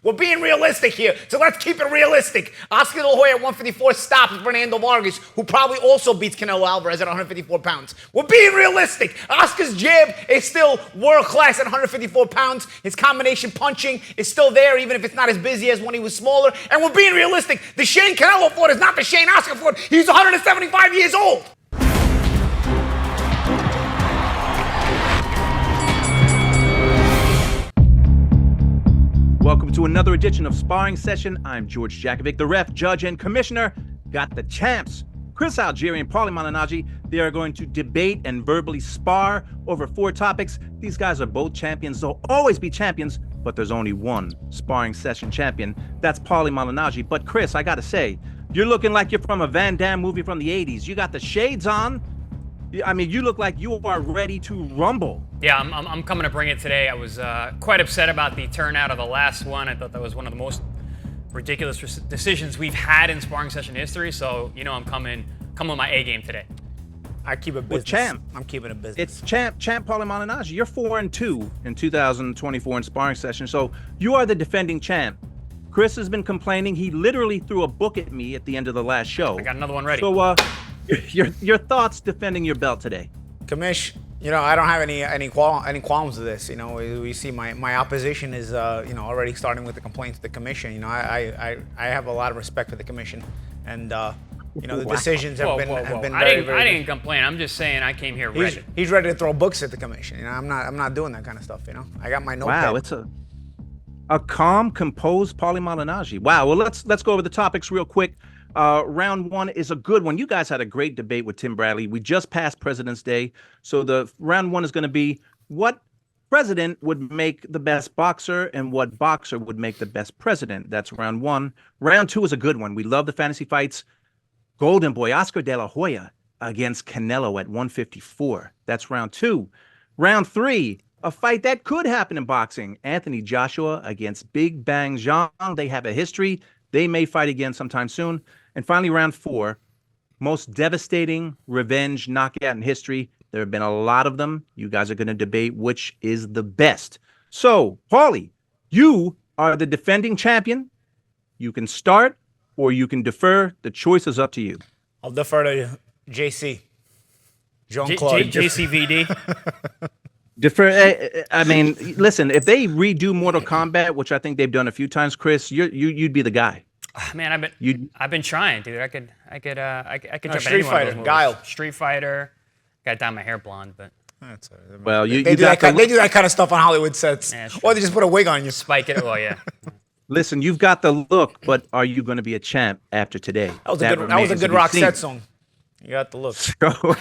We're being realistic here, so let's keep it realistic. Oscar De La Hoya at 154 stops Fernando Vargas, who probably also beats Canelo Alvarez at 154 pounds. We're being realistic. Oscar's jab is still world class at 154 pounds. His combination punching is still there, even if it's not as busy as when he was smaller. And we're being realistic. The Shane Canelo fought is not the Shane Oscar fought. He's 175 years old. Welcome to another edition of Sparring Session. I'm George Jakovic, the ref, judge, and commissioner. Got the champs, Chris Algieri and Paulie Malignaggi. They are going to debate and verbally spar over 4 topics. These guys are both champions. They'll always be champions, but there's only one Sparring Session champion. That's Paulie Malignaggi. But Chris, I gotta say, you're looking like you're from a Van Damme movie from the 80s. You got the shades on. I mean, you look like you are ready to rumble. Yeah, I'm coming to bring it today. I was quite upset about the turnout of the last one. I thought that was one of the most ridiculous decisions we've had in sparring session history. So, you know, I'm coming with my A game today. I keep it business. Champ. I'm keeping it business. It's champ Paulie Malignaggi. You're 4-2 in 2024 in sparring session. So you are the defending champ. Chris has been complaining. He literally threw a book at me at the end of the last show. I got another one ready. So, your thoughts defending your belt today? Commish, you know, I don't have any qualms with this. You know, we see my opposition is you know, already starting with the complaints to the commission. You know, I have a lot of respect for the commission, and you know, the decisions have been very, very I didn't complain. I'm just saying I came here ready. He's ready to throw books at the commission. You know, I'm not doing that kind of stuff. You know, I got my notepad. Wow, it's a calm, composed Paulie Malignaggi. Wow. Well, let's go over the topics real quick. Round 1 is a good one. You guys had a great debate with Tim Bradley. We just passed President's Day. So the round 1 is going to be what president would make the best boxer and what boxer would make the best president. That's round 1. Round 2 is a good one. We love the fantasy fights. Golden Boy, Oscar De La Hoya against Canelo at 154. That's round 2. Round 3, a fight that could happen in boxing. Anthony Joshua against Big Bang Zhang. They have a history. They may fight again sometime soon. And finally, round 4, most devastating revenge knockout in history. There have been a lot of them. You guys are going to debate which is the best. So, Paulie, you are the defending champion. You can start or you can defer. The choice is up to you. I'll defer to JC. Jean-Claude. JCVD. Defer. I mean, listen, if they redo Mortal Kombat, which I think they've done a few times, Chris, you'd be the guy. Man, I've been trying, dude. I could jump in Street Fighter, Guile. Street Fighter. Got to dye my hair blonde, but that's well, they do that kind of stuff on Hollywood sets, or they just put a wig on you. Spike it. Well, yeah. Listen, you've got the look, but are you going to be a champ after today? That was a good Roxette song. You got the look. So,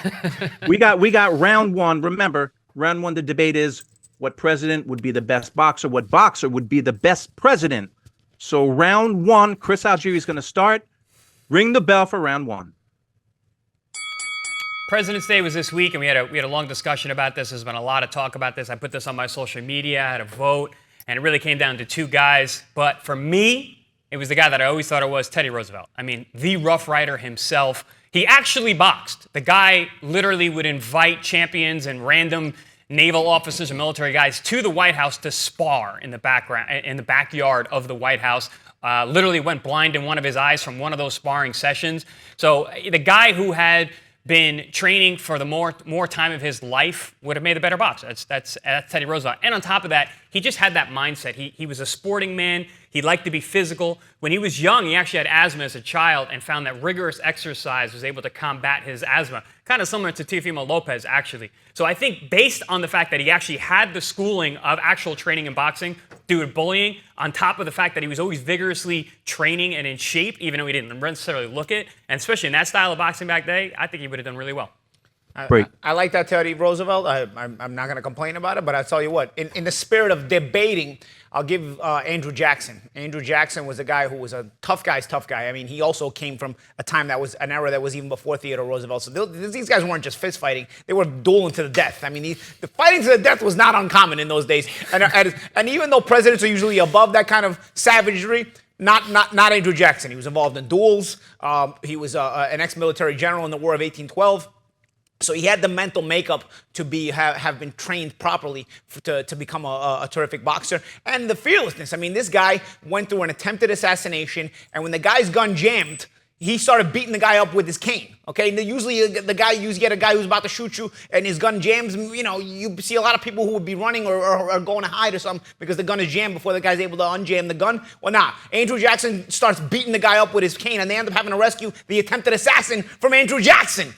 we got round 1. Remember, round 1, the debate is what president would be the best boxer, what boxer would be the best president. So round 1, Chris Algieri is going to start. Ring the bell for round 1. President's Day was this week, and we had a long discussion about this. There's been a lot of talk about this. I put this on my social media. I had a vote, and it really came down to 2 guys. But for me, it was the guy that I always thought it was, Teddy Roosevelt. I mean, the Rough Rider himself. He actually boxed. The guy literally would invite champions and random naval officers and military guys to the White House to spar in the backyard of the White House. Literally went blind in one of his eyes from one of those sparring sessions. So the guy who had been training for the more time of his life would have made the better boxer. That's Teddy Roosevelt. And on top of that, he just had that mindset. He was a sporting man. He liked to be physical. When he was young, he actually had asthma as a child and found that rigorous exercise was able to combat his asthma. Kind of similar to Teofimo Lopez, actually. So I think based on the fact that he actually had the schooling of actual training in boxing, due to bullying, on top of the fact that he was always vigorously training and in shape, even though he didn't necessarily look it, and especially in that style of boxing back then, I think he would have done really well. I like that Teddy Roosevelt. I'm not going to complain about it, but I'll tell you what. In the spirit of debating, I'll give Andrew Jackson. Andrew Jackson was a guy who was a tough guy's tough guy. I mean, he also came from a time that was an era that was even before Theodore Roosevelt. So these guys weren't just fist fighting; they were dueling to the death. I mean, the fighting to the death was not uncommon in those days. And even though presidents are usually above that kind of savagery, not Andrew Jackson. He was involved in duels. He was an ex-military general in the War of 1812. So he had the mental makeup to have been trained properly to become a terrific boxer, and the fearlessness. I mean, this guy went through an attempted assassination, and when the guy's gun jammed, he started beating the guy up with his cane. Okay, and usually you get a guy who's about to shoot you, and his gun jams. You know, you see a lot of people who would be running or going to hide or something because the gun is jammed before the guy's able to unjam the gun. Well, nah, Andrew Jackson starts beating the guy up with his cane, and they end up having to rescue the attempted assassin from Andrew Jackson.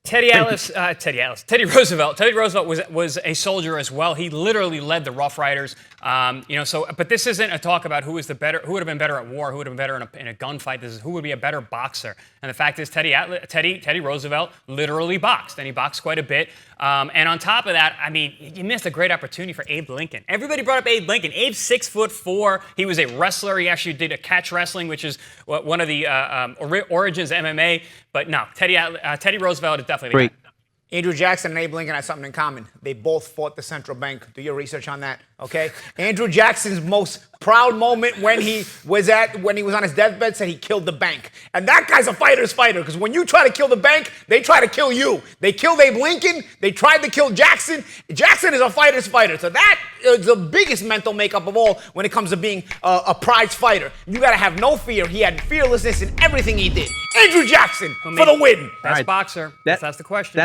Teddy Roosevelt. Teddy Roosevelt was a soldier as well. He literally led the Rough Riders. But this isn't a talk about who would have been better at war, who would have been better in a gunfight. This is who would be a better boxer. And the fact is, Teddy Roosevelt literally boxed, and he boxed quite a bit. And on top of that, I mean, you missed a great opportunity for Abe Lincoln. Everybody brought up Abe Lincoln. Abe's 6'4". He was a wrestler. He actually did a catch wrestling, which is one of the origins of MMA. But no, Teddy Roosevelt is definitely the guy. Andrew Jackson and Abe Lincoln have something in common. They both fought the central bank. Do your research on that, okay? Andrew Jackson's most proud moment when he was on his deathbed said he killed the bank. And that guy's a fighter's fighter, because when you try to kill the bank, they try to kill you. They killed Abe Lincoln. They tried to kill Jackson. Jackson is a fighter's fighter. So that is the biggest mental makeup of all when it comes to being a prize fighter. You got to have no fear. He had fearlessness in everything he did. Andrew Jackson for the win. Best boxer. That's the question.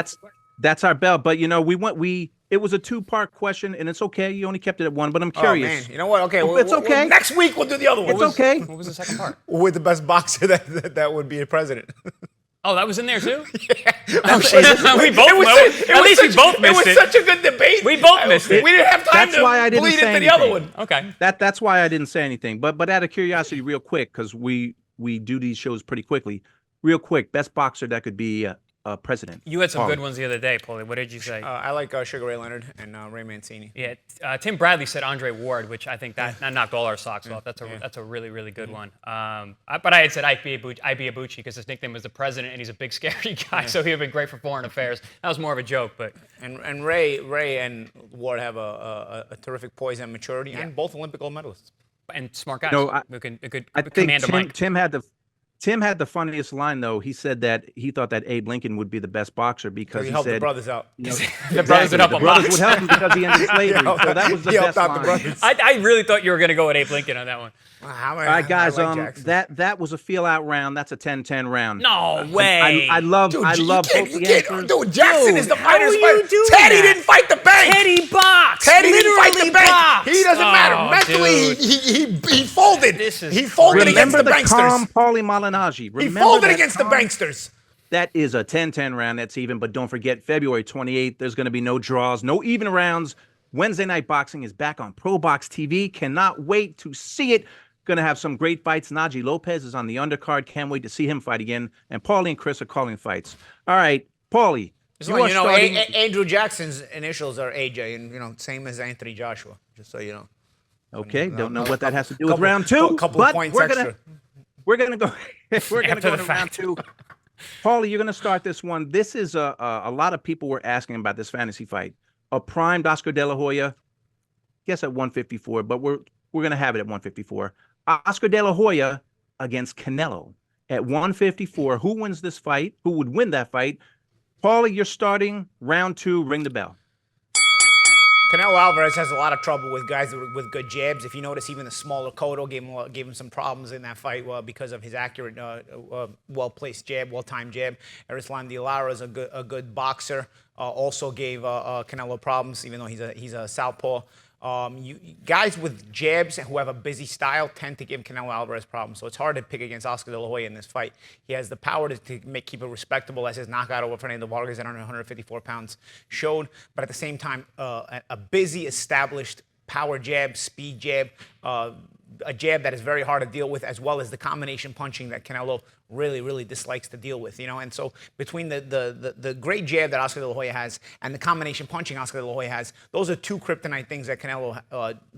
That's our bell. But, you know, it was a two-part question, and it's okay. You only kept it at one, but I'm curious. Oh, man. You know what? Okay. It's okay. Next week, we'll do the other one. It's okay. What was the second part? With the best boxer that would be a president. Oh, that was in there too? Yeah. We both missed it. At least we both missed it. It was such a good debate. We both missed it. We didn't have time That's why I to didn't bleed say into the anything. other one. Okay. That's why I didn't say anything. But out of curiosity, real quick, because we do these shows pretty quickly. Real quick, best boxer that could be president. You had some Paulie. good ones the other day, Paulie. What did you say? I like Sugar Ray Leonard and Ray Mancini. Yeah, Tim Bradley said Andre Ward, which I think that knocked all our socks off. That's a really, really good one. But I had said Ibe because his nickname was the president, and he's a big, scary guy, so he would have been great for foreign affairs. That was more of a joke, but. And Ray and Ward have a terrific poise and maturity, and both Olympic gold medalists. And smart guys. No, who can I command think a mic. Tim had the funniest line, though. He said that he thought that Abe Lincoln would be the best boxer because he helped said the brothers out. You know, The brothers would help him box. would help him because he ended slavery. So that was the best line. I really thought you were going to go with Abe Lincoln on that one. All right, guys. That was a feel-out round. That's a 10-10 round. No way. I love both the answers. Dude, Jackson is the fighter's how are you fighter. doing Teddy that? didn't fight the bank. Teddy boxed. Teddy didn't fight the Literally bank. boxed. He doesn't matter. Oh, Mentally, dude. he folded. He folded against Remember the the calm banksters. Paulie Malignaggi. He folded against the banksters. That is a 10-10 round. That's even. But don't forget, February 28th, there's going to be no draws, no even rounds. Wednesday Night Boxing is back on ProBox TV. Cannot wait to see it. Going to have some great fights. Najee Lopez is on the undercard. Can't wait to see him fight again. And Paulie and Chris are calling fights. All right, Paulie. Andrew Jackson's initials are AJ, and same as Anthony Joshua. Just so you know. Okay, don't know what that has to do with round two. A couple of points extra. We're gonna go. We're gonna go to round two. Paulie, you're gonna start this one. This is a lot of people were asking about this fantasy fight. A primed Oscar De La Hoya, guess at 154, but we're gonna have it at 154. Oscar De La Hoya against Canelo at 154. Who wins this fight? Who would win that fight? Paulie, you're starting round two. Ring the bell. Canelo Alvarez has a lot of trouble with guys with good jabs. If you notice, even the smaller Cotto gave him some problems in that fight because of his accurate, well-placed jab, well-timed jab. Erislan De Lara is a good boxer. Also gave Canelo problems, even though he's a southpaw. Guys with jabs who have a busy style tend to give Canelo Alvarez problems. So it's hard to pick against Oscar De La Hoya in this fight. He has the power to keep it respectable, as his knockout over Fernando Vargas at 154 pounds showed. But at the same time, a busy, established power jab, speed jab, a jab that is very hard to deal with, as well as the combination punching that Canelo really, really dislikes to deal with, And so between the great jab that Oscar De La Hoya has and the combination punching Oscar De La Hoya has, those are two kryptonite things that Canelo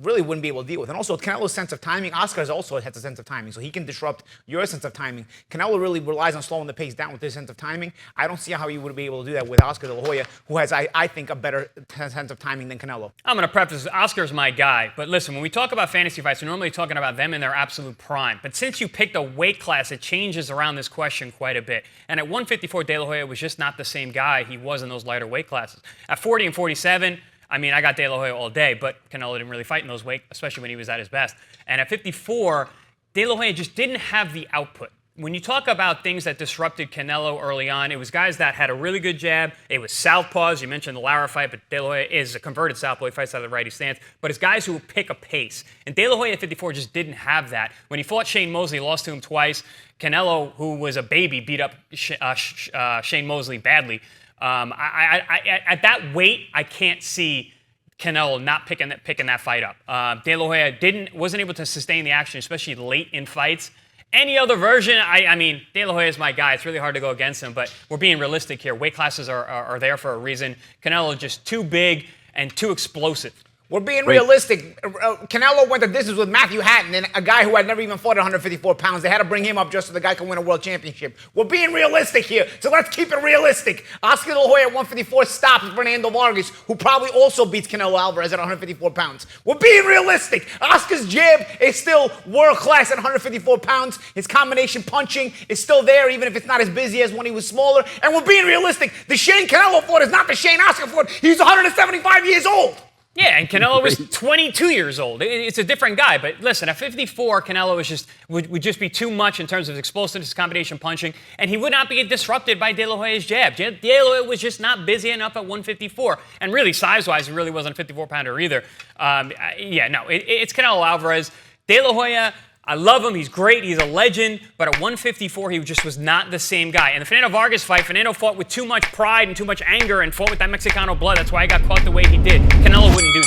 really wouldn't be able to deal with. And also Canelo's sense of timing, Oscar also has a sense of timing, so he can disrupt your sense of timing. Canelo really relies on slowing the pace down with his sense of timing. I don't see how he would be able to do that with Oscar De La Hoya, who has, I think, a better sense of timing than Canelo. I'm going to preface this. Oscar's my guy, but listen, when we talk about fantasy fights, we normally talk talking about them in their absolute prime. But since you picked a weight class, it changes around this question quite a bit. And at 154, De La Hoya was just not the same guy he was in those lighter weight classes. At 40 and 47, I mean, I got De La Hoya all day, but Canelo didn't really fight in those weight, especially when he was at his best. And at 54, De La Hoya just didn't have the output. When you talk about things that disrupted Canelo early on, it was guys that had a really good jab. It was southpaws. You mentioned the Lara fight, but De La Hoya is a converted southpaw. He fights out of the righty stance. But it's guys who pick a pace. And De La Hoya at 54 just didn't have that. When he fought Shane Mosley, lost to him twice. Canelo, who was a baby, beat up Shane Mosley badly. At that weight, I can't see Canelo not picking that fight up. De La Hoya wasn't able to sustain the action, especially late in fights. Any other version, I mean, De La Hoya is my guy. It's really hard to go against him, but we're being realistic here. Weight classes are there for a reason. Canelo just too big and too explosive. We're being realistic. Canelo went the distance with Matthew Hatton, and a guy who had never even fought at 154 pounds. They had to bring him up just so the guy could win a world championship. We're being realistic here, so let's keep it realistic. Oscar De La Hoya at 154 stops Fernando Vargas, who probably also beats Canelo Alvarez at 154 pounds. We're being realistic. Oscar's jab is still world class at 154 pounds. His combination punching is still there, even if it's not as busy as when he was smaller. And we're being realistic. The Shane Canelo fought is not the Shane Oscar fought. He's 175 years old. Yeah, and Canelo was 22 years old. It's a different guy. But listen, at 54, Canelo would just be too much in terms of explosiveness, combination punching, and he would not be disrupted by De La Hoya's jab. De La Hoya was just not busy enough at 154. And really, size-wise, he really wasn't a 54-pounder either. It's Canelo Alvarez. De La Hoya, I love him. He's great. He's a legend. But at 154, he just was not the same guy. In the Fernando Vargas fight, Fernando fought with too much pride and too much anger and fought with that Mexicano blood. That's why he got caught the way he did. Canelo wouldn't do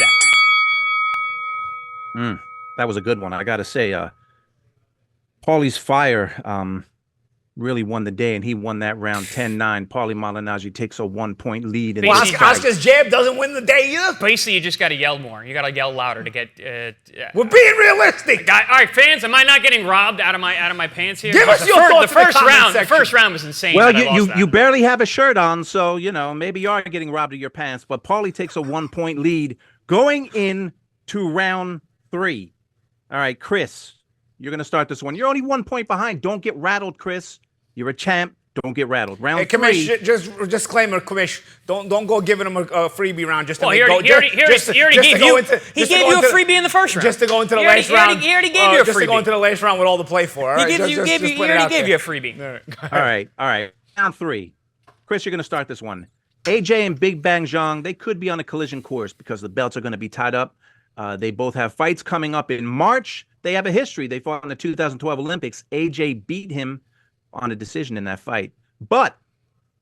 that. That was a good one. I got to say, Paulie's fire really won the day, and he won that round 10-9. Paulie Malignaggi takes a 1-point lead. Well, Oscar's jab doesn't win the day either. Basically, you just got to yell more. You got to yell louder to get. We're being realistic. All right, fans, am I not getting robbed out of my pants here? Give us your thoughts in the comment section. The first round was insane. Well, you barely have a shirt on, so maybe you are getting robbed of your pants. But Paulie takes a 1-point lead going into round 3. All right, Chris, you're going to start this one. You're only 1 point behind. Don't get rattled, Chris. You're a champ. Don't get rattled. Round 3. Commish, just disclaimer, Commish. Don't go giving him a freebie round just to he already gave you a freebie in the first round. Just to go into the last round. He already gave you a freebie. Just to go into the last round with all to play for. All right? He already gave you a freebie. All right. Round 3. Chris, you're going to start this one. AJ and Big Bang Zhang, they could be on a collision course because the belts are going to be tied up. They both have fights coming up in March. They have a history. They fought in the 2012 Olympics. AJ beat him on a decision in that fight. But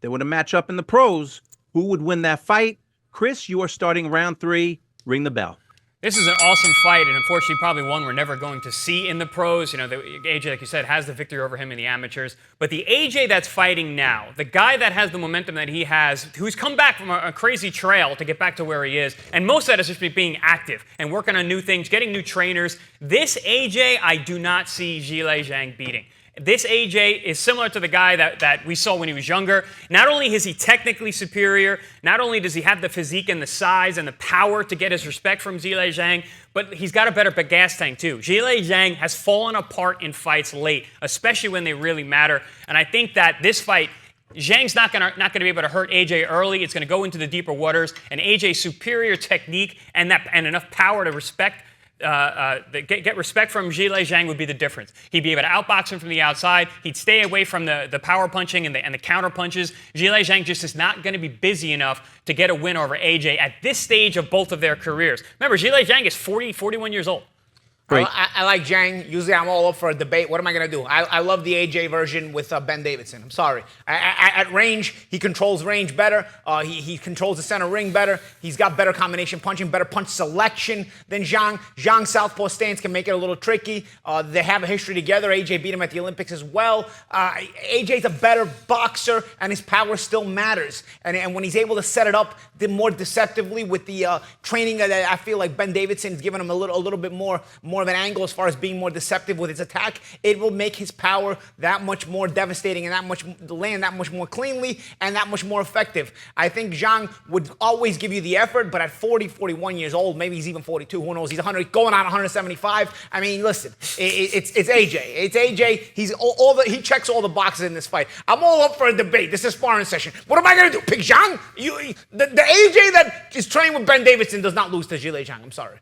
they would a match up in the pros. Who would win that fight? Chris, you are starting round 3. Ring the bell. This is an awesome fight, and unfortunately probably one we're never going to see in the pros. AJ, like you said, has the victory over him in the amateurs. But the AJ that's fighting now, the guy that has the momentum that he has, who's come back from a crazy trail to get back to where he is, and most of that is just being active and working on new things, getting new trainers. This AJ, I do not see Zhilei Zhang beating. This AJ is similar to the guy that we saw when he was younger. Not only is he technically superior, not only does he have the physique and the size and the power to get his respect from Zhilei Zhang, but he's got a better gas tank too. Zhilei Zhang has fallen apart in fights late, especially when they really matter. And I think that this fight, Zhang's not gonna be able to hurt AJ early. It's gonna go into the deeper waters. And AJ's superior technique and enough power to get respect from Zhilei Zhang would be the difference. He'd be able to outbox him from the outside. He'd stay away from the power punching and the counter punches. Zhilei Zhang just is not going to be busy enough to get a win over AJ at this stage of both of their careers. Remember, Zhilei Zhang is 41 years old. I like Zhang. Usually I'm all up for a debate. What am I going to do? I love the AJ version with Ben Davidson. I'm sorry. At range, he controls range better. He controls the center ring better. He's got better combination punching, better punch selection than Zhang. Zhang's southpaw stance can make it a little tricky. They have a history together. AJ beat him at the Olympics as well. AJ's a better boxer, and his power still matters. And when he's able to set it up more deceptively with the training that I feel like Ben Davidson's given him a little bit more more of an angle as far as being more deceptive with his attack, it will make his power that much more devastating and land that much more cleanly and that much more effective. I think Zhang would always give you the effort, but at 40, 41 years old, maybe he's even 42, who knows? He's 100, going on 175. I mean, listen, it's AJ. It's AJ. He checks all the boxes in this fight. I'm all up for a debate. This is a sparring session. What am I going to do? Pick Zhang? The AJ that is training with Ben Davidson does not lose to Zhilei Zhang. I'm sorry.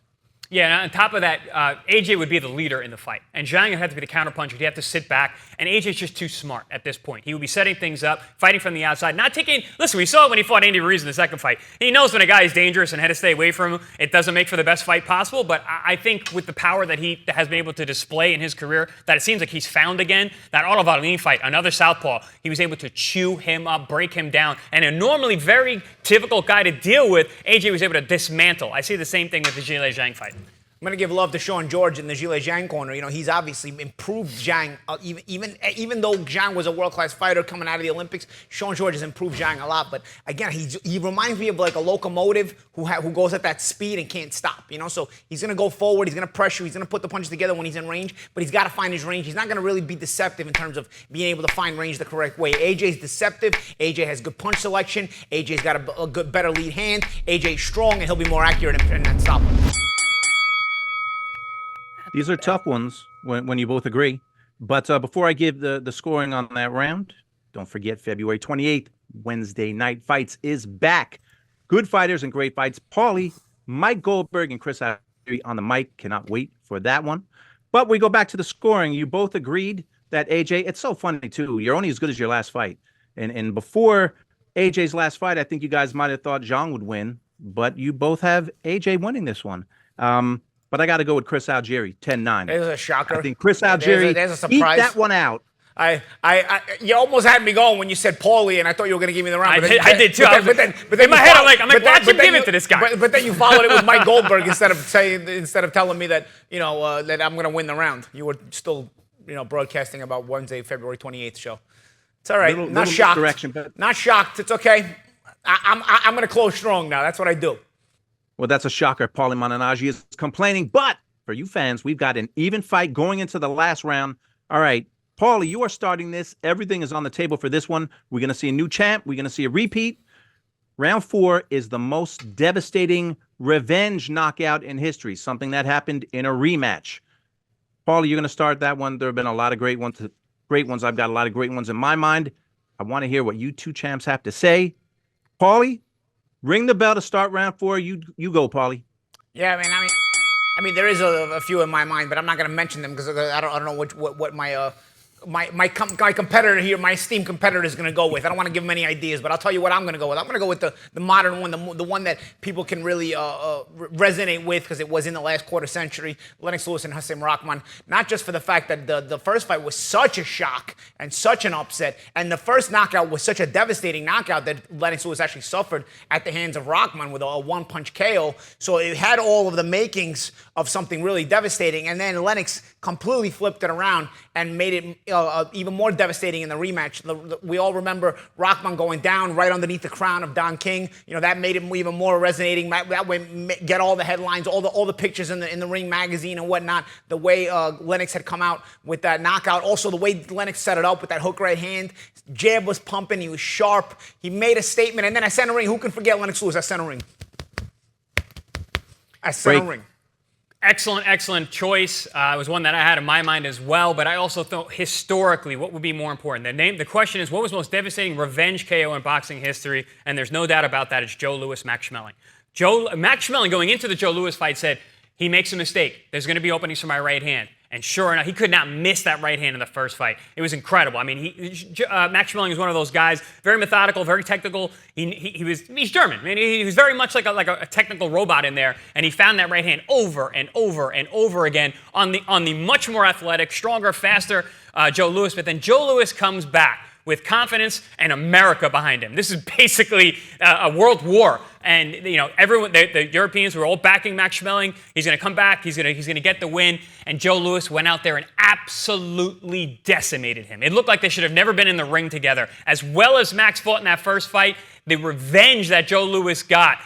Yeah, and on top of that, AJ would be the leader in the fight. And Zhang would have to be the counterpuncher. He'd have to sit back. And AJ's just too smart at this point. He would be setting things up, fighting from the outside, not taking... Listen, we saw it when he fought Andy Ruiz in the second fight. He knows when a guy is dangerous and had to stay away from him. It doesn't make for the best fight possible, but I think with the power that he has been able to display in his career, that it seems like he's found again, that Otto Wallin fight, another southpaw, he was able to chew him up, break him down, and a normally very difficult guy to deal with, AJ was able to dismantle. I see the same thing with the Zhilei Zhang fight. I'm going to give love to Sean George in the Zhilei Zhang corner. You know, he's obviously improved Zhang. Even though Zhang was a world-class fighter coming out of the Olympics, Sean George has improved Zhang a lot. But again, he reminds me of like a locomotive who goes at that speed and can't stop. You know, so he's going to go forward. He's going to pressure. He's going to put the punches together when he's in range. But he's got to find his range. He's not going to really be deceptive in terms of being able to find range the correct way. AJ's deceptive. AJ has good punch selection. AJ's got a good, better lead hand. AJ's strong, and he'll be more accurate and unstoppable. These are tough ones when you both agree. But before I give the scoring on that round, don't forget February 28th, Wednesday Night Fights is back. Good fighters and great fights. Paulie, Mike Goldberg, and Chris Algieri on the mic. Cannot wait for that one. But we go back to the scoring. You both agreed that AJ, it's so funny too. You're only as good as your last fight. And before AJ's last fight, I think you guys might have thought Zhang would win. But you both have AJ winning this one. But I got to go with Chris Algieri, 10-9. There's a shocker. I think Chris Algieri there's a surprise. beat that one out. You almost had me going when you said Paulie, and I thought you were going to give me the round. I did too. But then in my head, I'm like, watch him give it to this guy. But then you followed it with Mike Goldberg instead of telling me that that I'm going to win the round. You were still broadcasting about Wednesday, February 28th show. It's all right. Not shocked. Not shocked. It's okay. I'm going to close strong now. That's what I do. Well, that's a shocker. Paulie Malignaggi is complaining. But for you fans, we've got an even fight going into the last round. All right, Paulie, you are starting this. Everything is on the table for this one. We're going to see a new champ. We're going to see a repeat. Round 4 is the most devastating revenge knockout in history, something that happened in a rematch. Paulie, you're going to start that one. There have been a lot of great ones. I've got a lot of great ones in my mind. I want to hear what you two champs have to say. Paulie, ring the bell to start round 4. You go, Paulie. Yeah, I mean, there is a few in my mind, but I'm not going to mention them because I don't know what my competitor here, my esteemed competitor, is going to go with. I don't want to give him any ideas, but I'll tell you what I'm going to go with. I'm going to go with the modern one, the one that people can really resonate with because it was in the last quarter century, Lennox Lewis and Hasim Rahman. Not just for the fact that the first fight was such a shock and such an upset, and the first knockout was such a devastating knockout that Lennox Lewis actually suffered at the hands of Rahman with a one-punch KO. So it had all of the makings of something really devastating, and then Lennox completely flipped it around and made it even more devastating in the rematch. We all remember Rahman going down right underneath the crown of Don King. That made it even more resonating. That way, get all the headlines, all the pictures in the Ring magazine and whatnot. The way Lennox had come out with that knockout. Also, the way Lennox set it up with that hook right hand. Jab was pumping. He was sharp. He made a statement. And then at center ring, who can forget Lennox Lewis at center ring? At center ring. Excellent choice. It was one that I had in my mind as well, but I also thought historically, what would be more important? The question is, what was the most devastating revenge KO in boxing history? And there's no doubt about that. It's Joe Louis, Max Schmeling. Max Schmeling, going into the Joe Louis fight, said, he makes a mistake. There's going to be openings for my right hand. And sure enough, he could not miss that right hand in the first fight. It was incredible. I mean, Max Schmeling is one of those guys, very methodical, very technical. He's German. I mean, he was very much like a technical robot in there, and he found that right hand over and over and over again on the much more athletic, stronger, faster Joe Louis. But then Joe Louis comes back with confidence and America behind him. This is basically a world war. And everyone, the Europeans were all backing Max Schmeling. He's going to come back. He's going to get the win. And Joe Louis went out there and absolutely decimated him. It looked like they should have never been in the ring together. As well as Max fought in that first fight, the revenge that Joe Louis got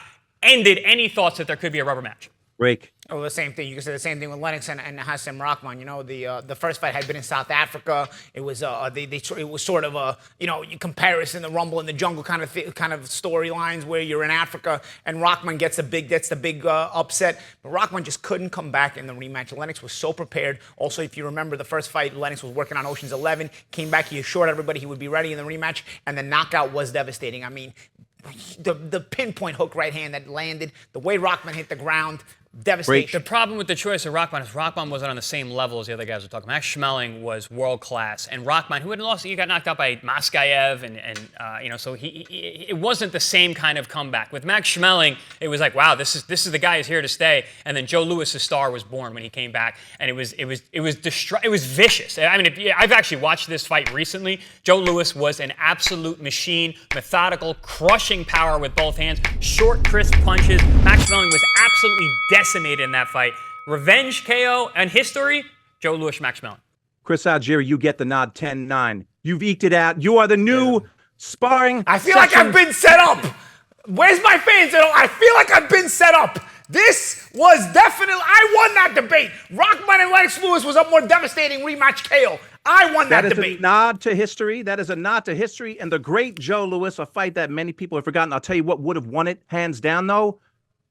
ended any thoughts that there could be a rubber match. Break. Oh, the same thing. You can say the same thing with Lennox and Hassan Rahman. You know, the first fight had been in South Africa. It was it was sort of a, you know, you comparison, the Rumble in the Jungle kind of storylines where you're in Africa and Rahman gets the big upset, but Rahman just couldn't come back in the rematch. Lennox was so prepared. Also, if you remember the first fight, Lennox was working on Ocean's 11, came back, he assured everybody he would be ready in the rematch, and the knockout was devastating. I mean, the pinpoint hook right hand that landed, the way Rahman hit the ground. Devastation. The problem with the choice of Rahman is Rahman wasn't on the same level as the other guys we're talking about. Max Schmeling was world class, and Rahman, who had lost, he got knocked out by Maskayev, and you know, so it wasn't the same kind of comeback. With Max Schmeling, it was like, wow, this is the guy who's here to stay. And then Joe Louis's star was born when he came back, and it was vicious. I mean, I've actually watched this fight recently. Joe Louis was an absolute machine, methodical, crushing power with both hands, short, crisp punches. Max Schmeling was absolutely decimated in that fight. Revenge KO and history, Joe Louis, Max Schmeling. Chris Algieri, you get the nod 10-9. You've eked it out. You are the new sparring. I feel like I've been set up. Where's my fans? I feel like I've been set up. This was definitely, I won that debate. Rahman and Lennox Lewis was a more devastating rematch KO. I won that debate. That is a nod to history. That is a nod to history. And the great Joe Louis, a fight that many people have forgotten. I'll tell you what would have won it, hands down, though.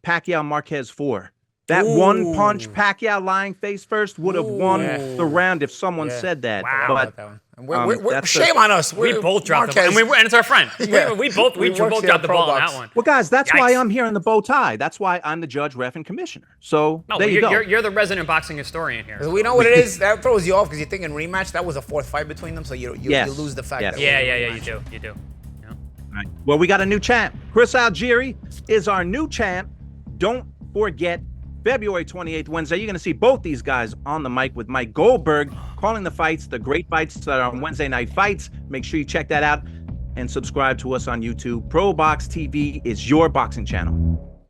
Pacquiao Marquez 4. That one punch, Pacquiao lying face first, would have won the round if someone said that. Wow. But shame on us. We both dropped the ball. And it's our friend. We both dropped the ball on that one. Well, guys, that's why I'm here in the bow tie. That's why I'm the judge, ref, and commissioner. So there you go. You're the resident boxing historian here. We know what it is. That throws you off because you're thinking rematch. That was a fourth fight between them, so you lose the fact that you do. All right. Well, we got a new champ. Chris Algieri is our new champ. Don't forget, February 28th, Wednesday, you're going to see both these guys on the mic with Mike Goldberg calling the fights, the great fights that are on Wednesday night fights. Make sure you check that out and subscribe to us on YouTube. ProBox TV is your boxing channel.